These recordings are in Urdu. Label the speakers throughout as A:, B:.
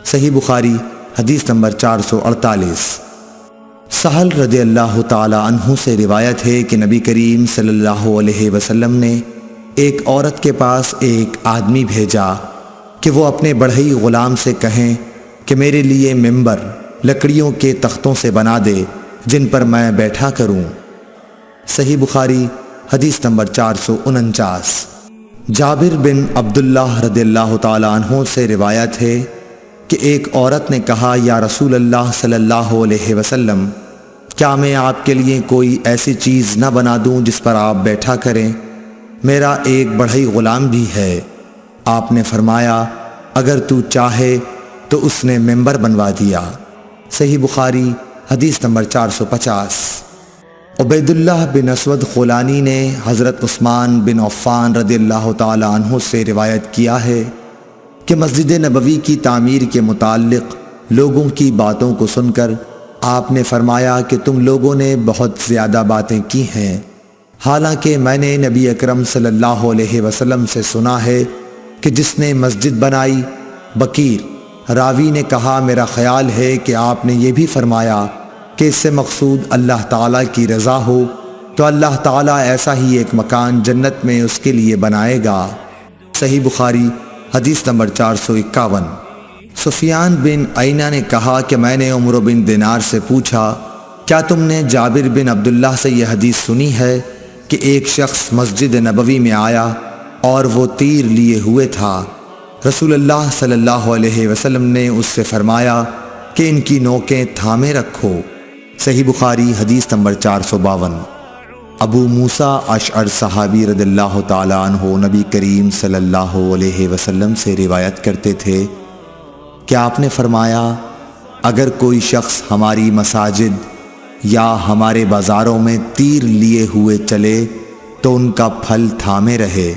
A: صحیح بخاری حدیث نمبر 448۔ سہل رضی اللہ تعالی عنہ سے روایت ہے کہ نبی کریم صلی اللہ علیہ وسلم نے ایک عورت کے پاس ایک آدمی بھیجا کہ وہ اپنے بڑھئی غلام سے کہیں کہ میرے لیے ممبر لکڑیوں کے تختوں سے بنا دے جن پر میں بیٹھا کروں۔ صحیح بخاری حدیث نمبر 449۔ جابر بن عبداللہ رضی اللہ تعالی عنہ سے روایت ہے کہ ایک عورت نے کہا، یا رسول اللہ صلی اللہ علیہ وسلم، کیا میں آپ کے لیے کوئی ایسی چیز نہ بنا دوں جس پر آپ بیٹھا کریں؟ میرا ایک بڑھئی غلام بھی ہے۔ آپ نے فرمایا، اگر تو چاہے تو اس نے ممبر بنوا دیا۔ صحیح بخاری حدیث نمبر 450۔ عبید اللہ بن اسود خولانی نے حضرت عثمان بن عفان رضی اللہ تعالی عنہ سے روایت کیا ہے کہ مسجد نبوی کی تعمیر کے متعلق لوگوں کی باتوں کو سن کر آپ نے فرمایا کہ تم لوگوں نے بہت زیادہ باتیں کی ہیں، حالانکہ میں نے نبی اکرم صلی اللہ علیہ وسلم سے سنا ہے کہ جس نے مسجد بنائی بکیر۔ راوی نے کہا، میرا خیال ہے کہ آپ نے یہ بھی فرمایا کہ اس سے مقصود اللہ تعالیٰ کی رضا ہو، تو اللہ تعالیٰ ایسا ہی ایک مکان جنت میں اس کے لیے بنائے گا۔ صحیح بخاری حدیث نمبر 451۔ سفیان بن عینہ نے کہا کہ میں نے عمرو بن دینار سے پوچھا، کیا تم نے جابر بن عبداللہ سے یہ حدیث سنی ہے کہ ایک شخص مسجد نبوی میں آیا اور وہ تیر لیے ہوئے تھا؟ رسول اللہ صلی اللہ علیہ وسلم نے اس سے فرمایا کہ ان کی نوکیں تھامے رکھو۔ صحیح بخاری حدیث نمبر 452۔ ابو موسیٰ اشعری صحابی رضی اللہ تعالی عنہ نبی کریم صلی اللہ علیہ وسلم سے روایت کرتے تھے کہ آپ نے فرمایا، اگر کوئی شخص ہماری مساجد یا ہمارے بازاروں میں تیر لیے ہوئے چلے تو ان کا پھل تھامے رہے،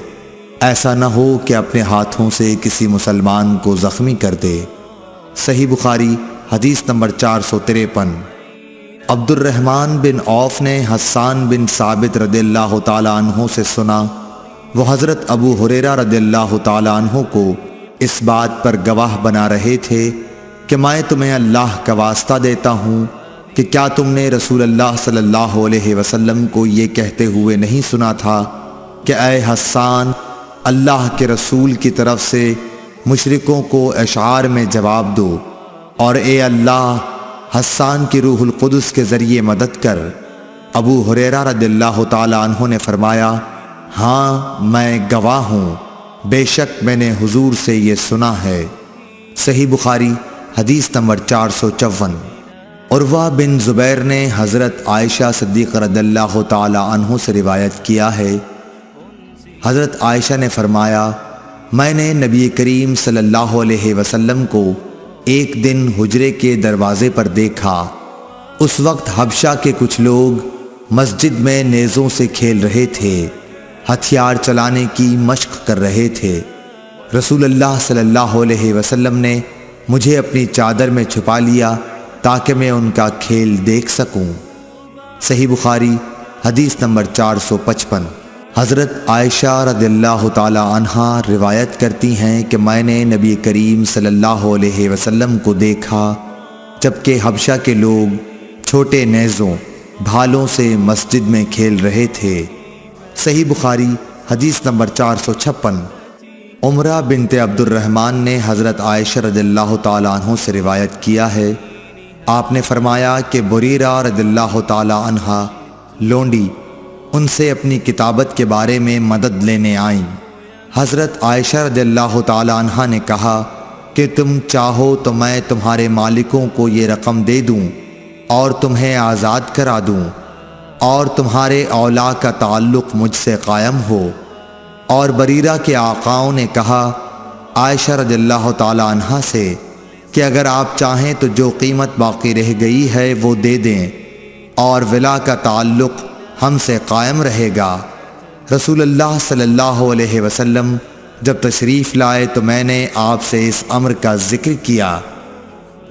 A: ایسا نہ ہو کہ اپنے ہاتھوں سے کسی مسلمان کو زخمی کر دے۔ صحیح بخاری حدیث نمبر 453۔ عبد الرحمن بن عوف نے حسان بن ثابت رضی اللہ تعالی عنہ سے سنا، وہ حضرت ابو ہریرہ رضی اللہ تعالی عنہ کو اس بات پر گواہ بنا رہے تھے کہ میں تمہیں اللہ کا واسطہ دیتا ہوں کہ کیا تم نے رسول اللہ صلی اللہ علیہ وسلم کو یہ کہتے ہوئے نہیں سنا تھا کہ اے حسان، اللہ کے رسول کی طرف سے مشرکوں کو اشعار میں جواب دو، اور اے اللہ، حسان کی روح القدس کے ذریعے مدد کر۔ ابو ہریرہ رضی اللہ تعالی عنہ نے فرمایا، ہاں میں گواہ ہوں، بے شک میں نے حضور سے یہ سنا ہے۔ صحیح بخاری حدیث نمبر 454۔ عروہ بن زبیر نے حضرت عائشہ صدیقہ رضی اللہ تعالی عنہ سے روایت کیا ہے، حضرت عائشہ نے فرمایا، میں نے نبی کریم صلی اللہ علیہ وسلم کو ایک دن حجرے کے دروازے پر دیکھا۔ اس وقت حبشہ کے کچھ لوگ مسجد میں نیزوں سے کھیل رہے تھے، ہتھیار چلانے کی مشق کر رہے تھے۔ رسول اللہ صلی اللہ علیہ وسلم نے مجھے اپنی چادر میں چھپا لیا تاکہ میں ان کا کھیل دیکھ سکوں۔ صحیح بخاری حدیث نمبر 455۔ حضرت عائشہ رضی اللہ تعالی عنہا روایت کرتی ہیں کہ میں نے نبی کریم صلی اللہ علیہ وسلم کو دیکھا جبکہ حبشہ کے لوگ چھوٹے نیزوں بھالوں سے مسجد میں کھیل رہے تھے۔ صحیح بخاری حدیث نمبر 456۔ عمرہ بنت عبد الرحمن نے حضرت عائشہ رضی اللہ تعالی عنہ سے روایت کیا ہے، آپ نے فرمایا کہ بریرہ رضی اللہ تعالی عنہا لونڈی ان سے اپنی کتابت کے بارے میں مدد لینے آئیں۔ حضرت عائشہ رضی اللہ تعالی عنہا نے کہا کہ تم چاہو تو میں تمہارے مالکوں کو یہ رقم دے دوں اور تمہیں آزاد کرا دوں، اور تمہارے اولا کا تعلق مجھ سے قائم ہو۔ اور بریرہ کے آقاؤں نے کہا عائشہ رضی اللہ تعالی عنہا سے کہ اگر آپ چاہیں تو جو قیمت باقی رہ گئی ہے وہ دے دیں، اور ولا کا تعلق ہم سے قائم رہے گا۔ رسول اللہ صلی اللہ علیہ وسلم جب تشریف لائے تو میں نے آپ سے اس امر کا ذکر کیا۔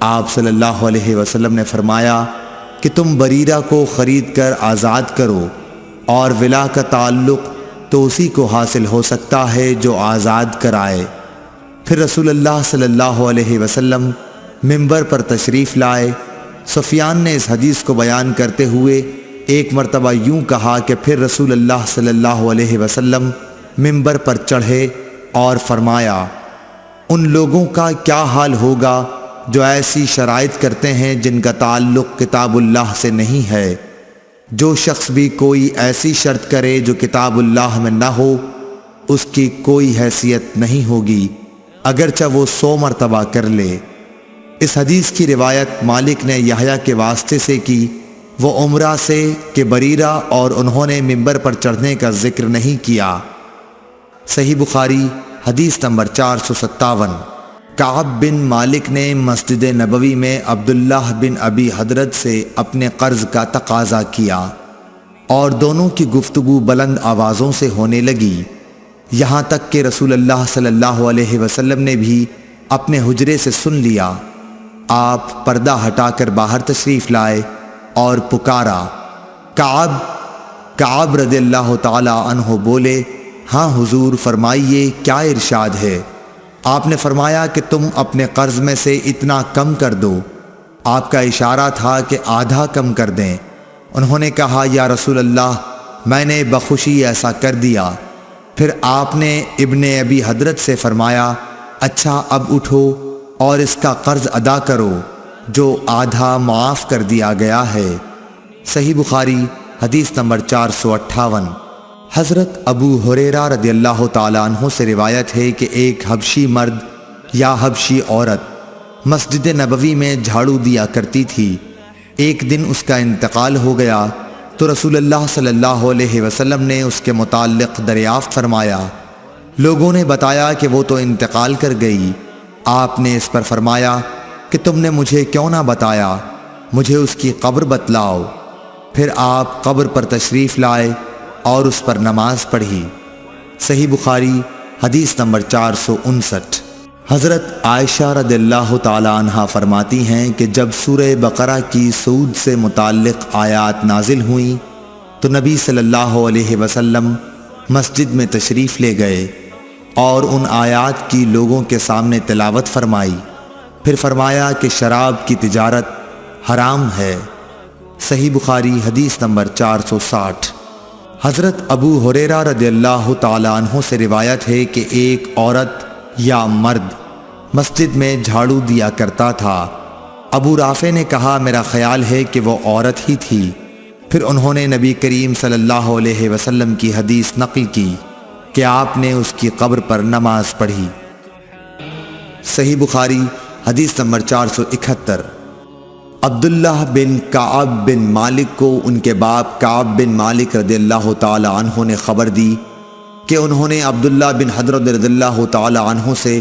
A: آپ صلی اللہ علیہ وسلم نے فرمایا کہ تم بریرہ کو خرید کر آزاد کرو، اور ولا کا تعلق تو اسی کو حاصل ہو سکتا ہے جو آزاد کرائے۔ پھر رسول اللہ صلی اللہ علیہ وسلم منبر پر تشریف لائے۔ سفیان نے اس حدیث کو بیان کرتے ہوئے ایک مرتبہ یوں کہا کہ پھر رسول اللہ صلی اللہ علیہ وسلم منبر پر چڑھے اور فرمایا، ان لوگوں کا کیا حال ہوگا جو ایسی شرائط کرتے ہیں جن کا تعلق کتاب اللہ سے نہیں ہے۔ جو شخص بھی کوئی ایسی شرط کرے جو کتاب اللہ میں نہ ہو، اس کی کوئی حیثیت نہیں ہوگی اگرچہ وہ 100 مرتبہ کر لے۔ اس حدیث کی روایت مالک نے یحییٰ کے واسطے سے کی، وہ عمرہ سے کہ بریرہ اور انہوں نے منبر پر چڑھنے کا ذکر نہیں کیا۔ صحیح بخاری حدیث نمبر 457۔ کعب بن مالک نے مسجد نبوی میں عبداللہ بن ابی حضرت سے اپنے قرض کا تقاضا کیا اور دونوں کی گفتگو بلند آوازوں سے ہونے لگی، یہاں تک کہ رسول اللہ صلی اللہ علیہ وسلم نے بھی اپنے حجرے سے سن لیا۔ آپ پردہ ہٹا کر باہر تشریف لائے اور پکارا، کعب رضی اللہ تعالی عنہ بولے، ہاں حضور فرمائیے کیا ارشاد ہے؟ آپ نے فرمایا کہ تم اپنے قرض میں سے اتنا کم کر دو۔ آپ کا اشارہ تھا کہ آدھا کم کر دیں۔ انہوں نے کہا، یا رسول اللہ میں نے بخوشی ایسا کر دیا۔ پھر آپ نے ابن ابی حضرت سے فرمایا، اچھا اب اٹھو اور اس کا قرض ادا کرو جو آدھا معاف کر دیا گیا ہے۔ صحیح بخاری حدیث نمبر 458۔ حضرت ابو ہریرہ رضی اللہ تعالیٰ عنہ سے روایت ہے کہ ایک حبشی مرد یا حبشی عورت مسجد نبوی میں جھاڑو دیا کرتی تھی۔ ایک دن اس کا انتقال ہو گیا تو رسول اللہ صلی اللہ علیہ وسلم نے اس کے متعلق دریافت فرمایا۔ لوگوں نے بتایا کہ وہ تو انتقال کر گئی۔ آپ نے اس پر فرمایا کہ تم نے مجھے کیوں نہ بتایا، مجھے اس کی قبر بتلاؤ۔ پھر آپ قبر پر تشریف لائے اور اس پر نماز پڑھی۔ صحیح بخاری حدیث نمبر 459۔ حضرت عائشہ رضی اللہ تعالی عنہا فرماتی ہیں کہ جب سورہ بقرہ کی سود سے متعلق آیات نازل ہوئیں تو نبی صلی اللہ علیہ وسلم مسجد میں تشریف لے گئے اور ان آیات کی لوگوں کے سامنے تلاوت فرمائی۔ پھر فرمایا کہ شراب کی تجارت حرام ہے۔ صحیح بخاری حدیث نمبر 460۔ حضرت ابو ہریرہ رضی اللہ تعالی عنہ سے روایت ہے کہ ایک عورت یا مرد مسجد میں جھاڑو دیا کرتا تھا۔ ابو رافع نے کہا، میرا خیال ہے کہ وہ عورت ہی تھی۔ پھر انہوں نے نبی کریم صلی اللہ علیہ وسلم کی حدیث نقل کی کہ آپ نے اس کی قبر پر نماز پڑھی۔ صحیح بخاری حدیث نمبر 471۔ عبداللہ بن کعب بن مالک کو ان کے باپ کعب بن مالک رضی اللہ تعالی عنہ نے خبر دی کہ انہوں نے عبداللہ بن حضرت رضی اللہ تعالی عنہ سے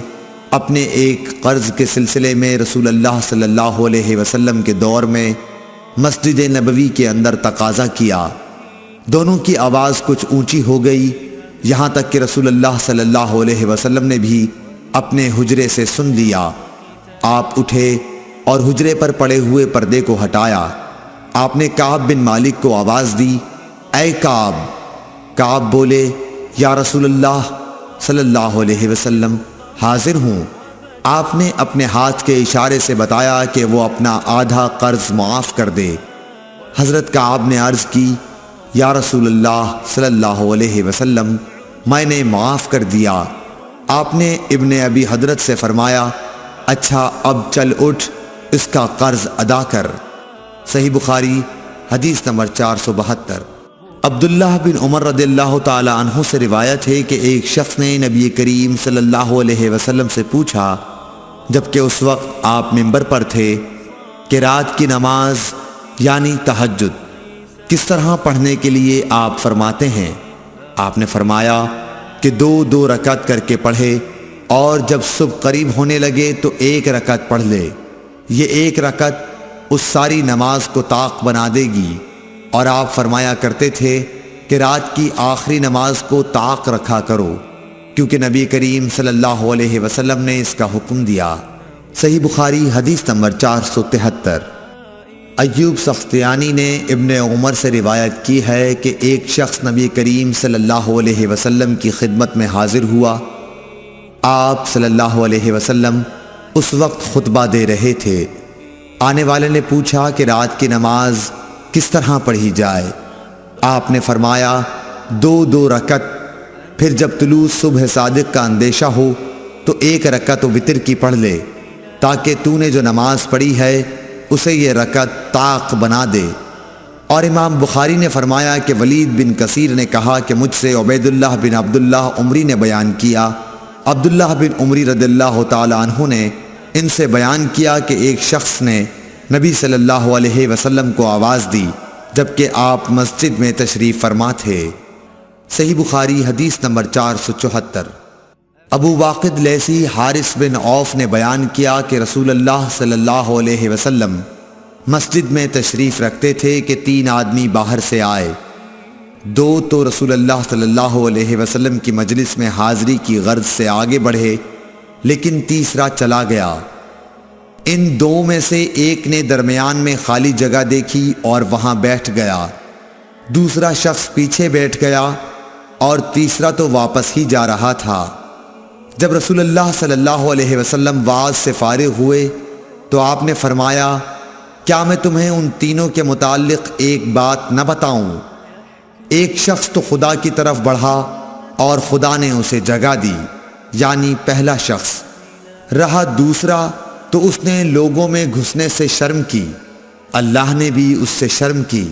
A: اپنے ایک قرض کے سلسلے میں رسول اللہ صلی اللہ علیہ وسلم کے دور میں مسجد نبوی کے اندر تقاضا کیا۔ دونوں کی آواز کچھ اونچی ہو گئی، یہاں تک کہ رسول اللہ صلی اللہ علیہ وسلم نے بھی اپنے حجرے سے سن لیا۔ آپ اٹھے اور حجرے پر پڑے ہوئے پردے کو ہٹایا۔ آپ نے کعب بن مالک کو آواز دی، اے کعب۔ کعب بولے، یا رسول اللہ صلی اللہ علیہ وسلم حاضر ہوں۔ آپ نے اپنے ہاتھ کے اشارے سے بتایا کہ وہ اپنا آدھا قرض معاف کر دے۔ حضرت کعب نے عرض کی، یا رسول اللہ صلی اللہ علیہ وسلم میں نے معاف کر دیا۔ آپ نے ابن ابی حضرت سے فرمایا، اچھا اب چل اٹھ، اس کا قرض ادا کر۔ صحیح بخاری حدیث نمبر 472۔ عبداللہ بن عمر رضی اللہ تعالی عنہ سے روایت ہے کہ ایک شخص نے نبی کریم صلی اللہ علیہ وسلم سے پوچھا، جبکہ اس وقت آپ منبر پر تھے، کہ رات کی نماز یعنی تہجد کس طرح پڑھنے کے لیے آپ فرماتے ہیں؟ آپ نے فرمایا کہ 2 رکعت کر کے پڑھے، اور جب صبح قریب ہونے لگے تو 1 رکعت پڑھ لے۔ یہ 1 رکعت اس ساری نماز کو طاق بنا دے گی۔ اور آپ فرمایا کرتے تھے کہ رات کی آخری نماز کو طاق رکھا کرو، کیونکہ نبی کریم صلی اللہ علیہ وسلم نے اس کا حکم دیا۔ صحیح بخاری حدیث نمبر 473۔ ایوب سختیانی نے ابن عمر سے روایت کی ہے کہ ایک شخص نبی کریم صلی اللہ علیہ وسلم کی خدمت میں حاضر ہوا۔ آپ صلی اللہ علیہ وسلم اس وقت خطبہ دے رہے تھے۔ آنے والے نے پوچھا کہ رات کی نماز کس طرح پڑھی جائے؟ آپ نے فرمایا 2 رکعت، پھر جب طلوع صبح صادق کا اندیشہ ہو تو 1 رکعت وتر کی پڑھ لے، تاکہ تو نے جو نماز پڑھی ہے اسے یہ رکعت طاق بنا دے۔ اور امام بخاری نے فرمایا کہ ولید بن کثیر نے کہا کہ مجھ سے عبید اللہ بن عبداللہ عمری نے بیان کیا۔ عبداللہ بن عمری رضی اللہ تعالی عنہ نے ان سے بیان کیا کہ ایک شخص نے نبی صلی اللہ علیہ وسلم کو آواز دی جبکہ آپ مسجد میں تشریف فرما تھے۔ صحیح بخاری حدیث نمبر 474۔ ابو واقد لیثی حارث بن عوف نے بیان کیا کہ رسول اللہ صلی اللہ علیہ وسلم مسجد میں تشریف رکھتے تھے کہ 3 آدمی باہر سے آئے، 2 تو رسول اللہ صلی اللہ علیہ وسلم کی مجلس میں حاضری کی غرض سے آگے بڑھے، لیکن تیسرا چلا گیا۔ ان 2 میں سے ایک نے درمیان میں خالی جگہ دیکھی اور وہاں بیٹھ گیا، دوسرا شخص پیچھے بیٹھ گیا اور تیسرا تو واپس ہی جا رہا تھا۔ جب رسول اللہ صلی اللہ علیہ وسلم واعظ سے فارغ ہوئے تو آپ نے فرمایا کیا میں تمہیں ان تینوں کے متعلق ایک بات نہ بتاؤں؟ ایک شخص تو خدا کی طرف بڑھا اور خدا نے اسے جگہ دی، یعنی پہلا شخص، رہا دوسرا تو اس نے لوگوں میں گھسنے سے شرم کی، اللہ نے بھی اس سے شرم کی،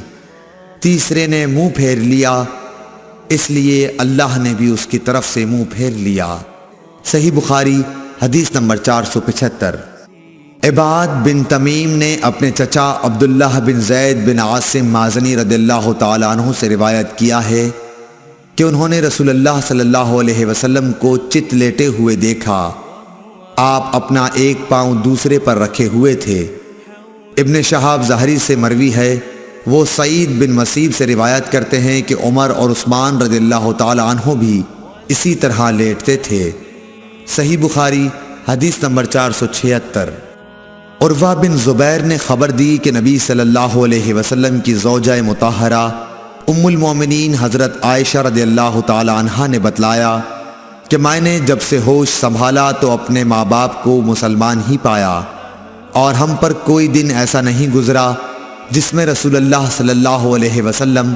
A: تیسرے نے منہ پھیر لیا، اس لیے اللہ نے بھی اس کی طرف سے منہ پھیر لیا۔ صحیح بخاری حدیث نمبر 475۔ عباد بن تمیم نے اپنے چچا عبداللہ بن زید بن عاصم مازنی رضی اللہ تعالیٰ عنہ سے روایت کیا ہے کہ انہوں نے رسول اللہ صلی اللہ علیہ وسلم کو چت لیٹے ہوئے دیکھا، آپ اپنا ایک پاؤں دوسرے پر رکھے ہوئے تھے۔ ابن شہاب ظاہری سے مروی ہے، وہ سعید بن مسیب سے روایت کرتے ہیں کہ عمر اور عثمان رضی اللہ تعالیٰ عنہ بھی اسی طرح لیٹتے تھے۔ صحیح بخاری حدیث نمبر 476۔ عروہ بن زبیر نے خبر دی کہ نبی صلی اللہ علیہ وسلم کی زوجہ مطہرہ ام المومنین حضرت عائشہ رضی اللہ تعالی عنہا نے بتلایا کہ میں نے جب سے ہوش سنبھالا تو اپنے ماں باپ کو مسلمان ہی پایا، اور ہم پر کوئی دن ایسا نہیں گزرا جس میں رسول اللہ صلی اللہ علیہ وسلم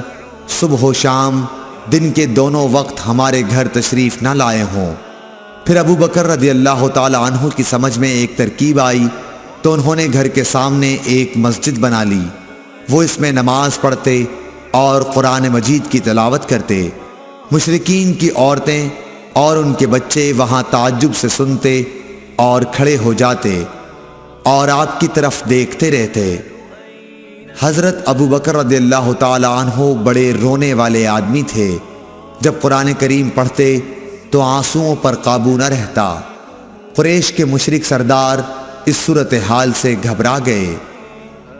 A: صبح و شام دن کے دونوں وقت ہمارے گھر تشریف نہ لائے ہوں۔ پھر ابو بکر رضی اللہ تعالی عنہ کی سمجھ میں ایک ترکیب آئی تو انہوں نے گھر کے سامنے ایک مسجد بنا لی، وہ اس میں نماز پڑھتے اور قرآن مجید کی تلاوت کرتے، مشرکین کی عورتیں اور ان کے بچے وہاں تعجب سے سنتے اور کھڑے ہو جاتے اور آپ کی طرف دیکھتے رہتے۔ حضرت ابو بکر رضی اللہ تعالی عنہ بڑے رونے والے آدمی تھے، جب قرآن کریم پڑھتے تو آنسوؤں پر قابو نہ رہتا۔ قریش کے مشرک سردار اس صورتحال سے گھبرا گئے۔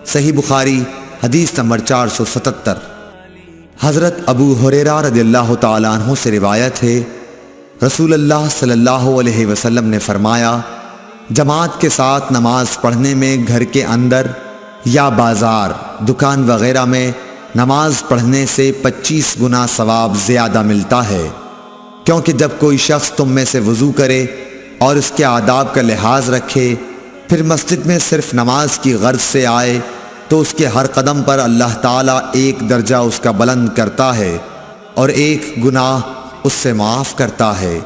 A: صحیح بخاری حدیث نمبر 477۔ حضرت ابو ہریرہ رضی اللہ تعالیٰ عنہ سے روایت ہے، رسول اللہ صلی اللہ علیہ وسلم نے فرمایا جماعت کے ساتھ نماز پڑھنے میں گھر کے اندر یا بازار، دکان وغیرہ میں نماز پڑھنے سے 25 گنا ثواب زیادہ ملتا ہے، کیونکہ جب کوئی شخص تم میں سے وضو کرے اور اس کے آداب کا لحاظ رکھے پھر مسجد میں صرف نماز کی غرض سے آئے تو اس کے ہر قدم پر اللہ تعالیٰ ایک درجہ اس کا بلند کرتا ہے اور ایک گناہ اس سے معاف کرتا ہے۔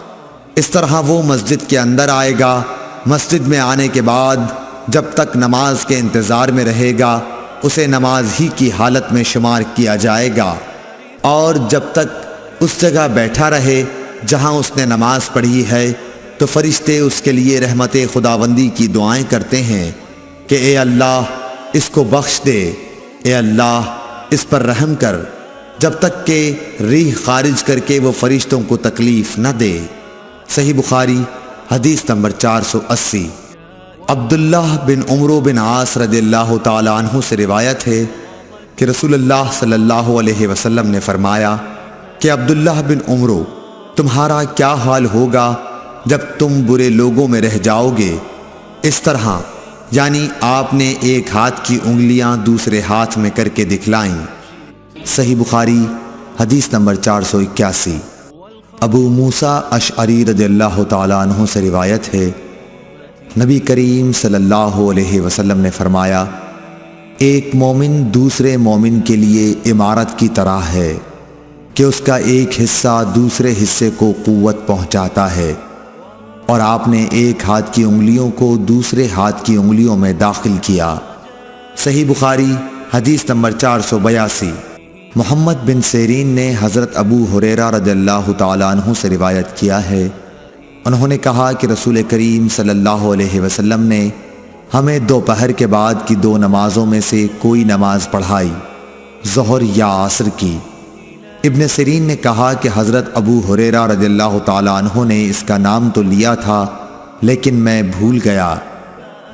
A: اس طرح وہ مسجد کے اندر آئے گا، مسجد میں آنے کے بعد جب تک نماز کے انتظار میں رہے گا اسے نماز ہی کی حالت میں شمار کیا جائے گا، اور جب تک اس جگہ بیٹھا رہے جہاں اس نے نماز پڑھی ہے تو فرشتے اس کے لیے رحمت خداوندی کی دعائیں کرتے ہیں کہ اے اللہ اس کو بخش دے، اے اللہ اس پر رحم کر، جب تک کہ ریح خارج کر کے وہ فرشتوں کو تکلیف نہ دے۔ صحیح بخاری حدیث نمبر 480۔ عبداللہ بن عمرو بن عاص رضی اللہ تعالی عنہ سے روایت ہے کہ رسول اللہ صلی اللہ علیہ وسلم نے فرمایا کہ عبداللہ بن عمرو تمہارا کیا حال ہوگا جب تم برے لوگوں میں رہ جاؤ گے، اس طرح یعنی آپ نے ایک ہاتھ کی انگلیاں دوسرے ہاتھ میں کر کے دکھلائیں۔ صحیح بخاری حدیث نمبر 481۔ ابو موسیٰ اشعری رضی اللہ تعالیٰ عنہ سے روایت ہے، نبی کریم صلی اللہ علیہ وسلم نے فرمایا، ایک مومن دوسرے مومن کے لیے عمارت کی طرح ہے کہ اس کا ایک حصہ دوسرے حصے کو قوت پہنچاتا ہے، اور آپ نے ایک ہاتھ کی انگلیوں کو دوسرے ہاتھ کی انگلیوں میں داخل کیا۔ صحیح بخاری حدیث نمبر 482۔ محمد بن سیرین نے حضرت ابو ہریرہ رضی اللہ تعالیٰ عنہ سے روایت کیا ہے، انہوں نے کہا کہ رسول کریم صلی اللہ علیہ وسلم نے ہمیں دوپہر کے بعد کی 2 نمازوں میں سے کوئی نماز پڑھائی، ظہر یا عصر کی۔ ابن سیرین نے کہا کہ حضرت ابو ہریرہ رضی اللہ تعالیٰ عنہ نے اس کا نام تو لیا تھا لیکن میں بھول گیا۔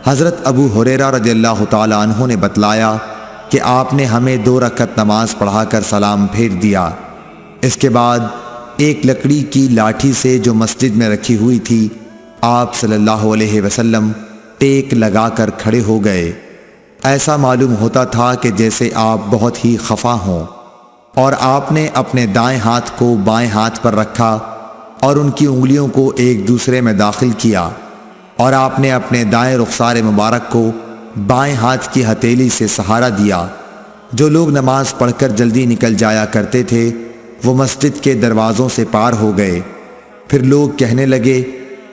A: حضرت ابو ہریرہ رضی اللہ تعالیٰ عنہ نے بتلایا کہ آپ نے ہمیں 2 رکعت نماز پڑھا کر سلام پھیر دیا۔ اس کے بعد ایک لکڑی کی لاٹھی سے جو مسجد میں رکھی ہوئی تھی، آپ صلی اللہ علیہ وسلم ٹیک لگا کر کھڑے ہو گئے۔ ایسا معلوم ہوتا تھا کہ جیسے آپ بہت ہی خفا ہوں، اور آپ نے اپنے دائیں ہاتھ کو بائیں ہاتھ پر رکھا اور ان کی انگلیوں کو ایک دوسرے میں داخل کیا، اور آپ نے اپنے دائیں رخسار مبارک کو بائیں ہاتھ کی ہتھیلی سے سہارا دیا۔ جو لوگ نماز پڑھ کر جلدی نکل جایا کرتے تھے وہ مسجد کے دروازوں سے پار ہو گئے۔ پھر لوگ کہنے لگے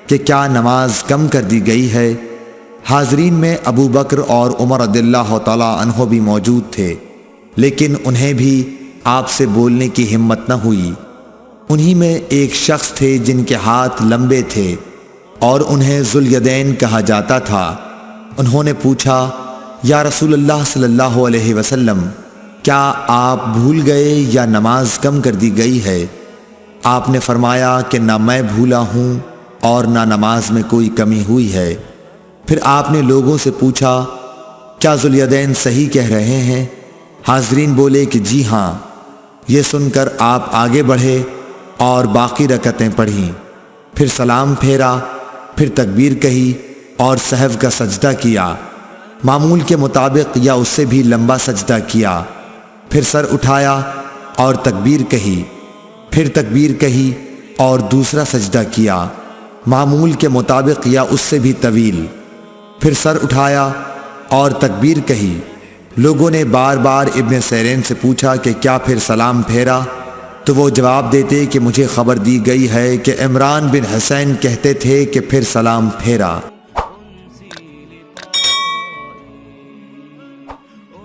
A: کہ کیا نماز کم کر دی گئی ہے؟ حاضرین میں ابو بکر اور عمر رضی اللہ تعالیٰ عنہ بھی موجود تھے، لیکن انہیں بھی آپ سے بولنے کی ہمت نہ ہوئی۔ انہی میں ایک شخص تھے جن کے ہاتھ لمبے تھے اور انہیں ذوالیدین کہا جاتا تھا۔ انہوں نے پوچھا، یا رسول اللہ صلی اللہ علیہ وسلم، کیا آپ بھول گئے یا نماز کم کر دی گئی ہے؟ آپ نے فرمایا کہ نہ میں بھولا ہوں اور نہ نماز میں کوئی کمی ہوئی ہے۔ پھر آپ نے لوگوں سے پوچھا، کیا ذوالیدین صحیح کہہ رہے ہیں؟ حاضرین بولے کہ جی ہاں۔ یہ سن کر آپ آگے بڑھے اور باقی رکعتیں پڑھیں، پھر سلام پھیرا، پھر تکبیر کہی اور سہو کا سجدہ کیا، معمول کے مطابق یا اس سے بھی لمبا سجدہ کیا، پھر سر اٹھایا اور تکبیر کہی، پھر تکبیر کہی اور دوسرا سجدہ کیا، معمول کے مطابق یا اس سے بھی طویل، پھر سر اٹھایا اور تکبیر کہی۔ لوگوں نے بار بار ابن سیرین سے پوچھا کہ کیا پھر سلام پھیرا؟ تو وہ جواب دیتے کہ مجھے خبر دی گئی ہے کہ عمران بن حسین کہتے تھے کہ پھر سلام پھیرا۔